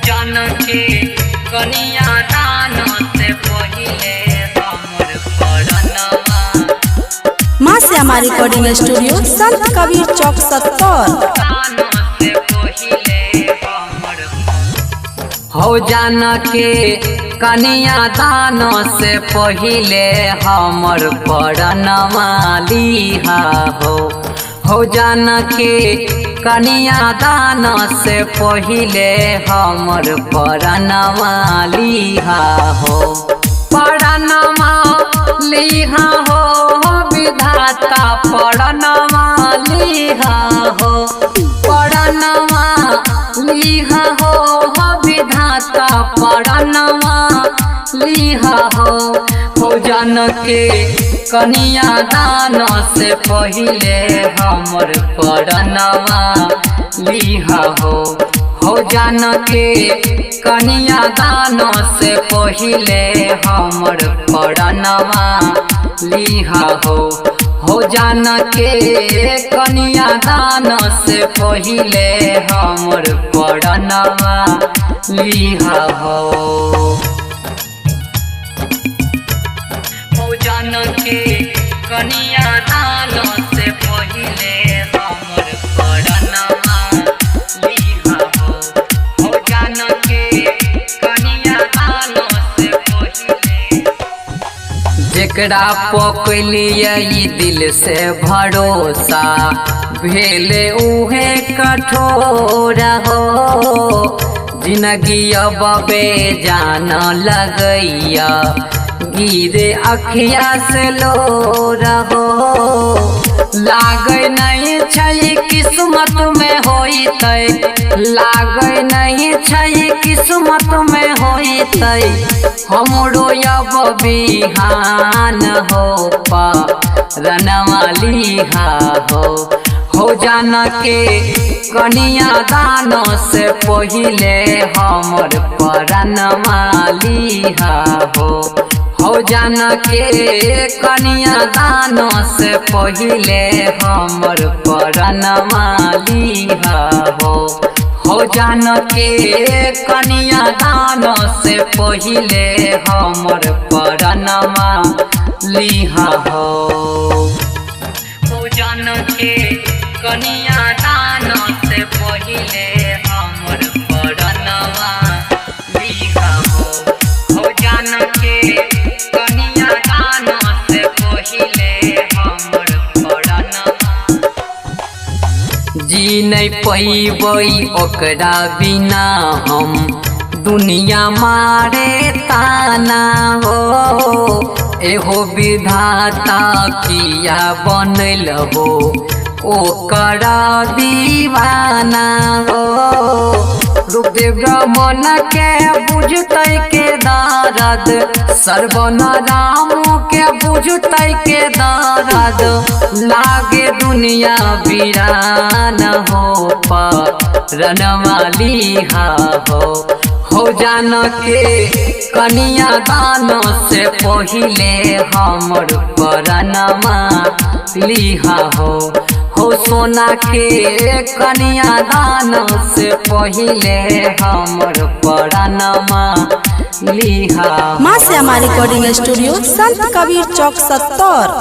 जन के कनिया दान से पहिले हमर परनवा। माँ श्यामा रिकॉर्डिंग स्टूडियो संत कबीर चौक 70। हो जान के कनिया दान से पहिले हमर परनवा लिहा हो जान के कनिया दान से पहिले हमर परनवा लिहा परनवा लिहा विधाता परनवा लिहा परनवा लिहा विधाता परनवा लिहा हो जान के कनिया दान से पहिले हमर परनवा लिहा हो जान के कनिया दान से पहिले हमर परनवा लिहा हो जान के कनिया दान से पहिले हमर परनवा लिहा हो जान के कनिया दान से पहिले हमर परनवा लिहा हो जान के कनिया दान से पहिले जेकरा पकलिए दिल से भरोसा भेले उहे कठोर जिंदगी अब बेजान लगैया गिरे अखिया से लो लागे नहीं छै किस्मत में होइतै लागे नहीं छै किस्मत में होइतै हमरो अब बिहान परनवा लिहा हो जान के कनिया दान से पहिले हमर परनवा लिहा हो जान के कनिया दान से पहिले हमर परनवा लिहा हो जान के कनिया दान से पहिले हमर परनवा लिहा हो जान के कनिया दान से पहिले हमर परनवा लिहा हो जान के कनिया दान से पहिले हमर परनवा जी नहीं पैबै ओकरा बिना हम दुनिया मारे ताना एहो विधाता किया बनल ओकरा दीवाना रुपदेव मन के बुझतै के दर्द सरवन राम के बुझतै के दर्द लागे दुनिया वीरान परनवा लिहा हो जान के कनिया दान से पहिले हमर परनवा लिहा हो सोना के कनिया दान से पहिले हमर परनवा लिहा। माँ श्यामा रिकॉर्डिंग स्टूडियो संत कबीर चौक 70।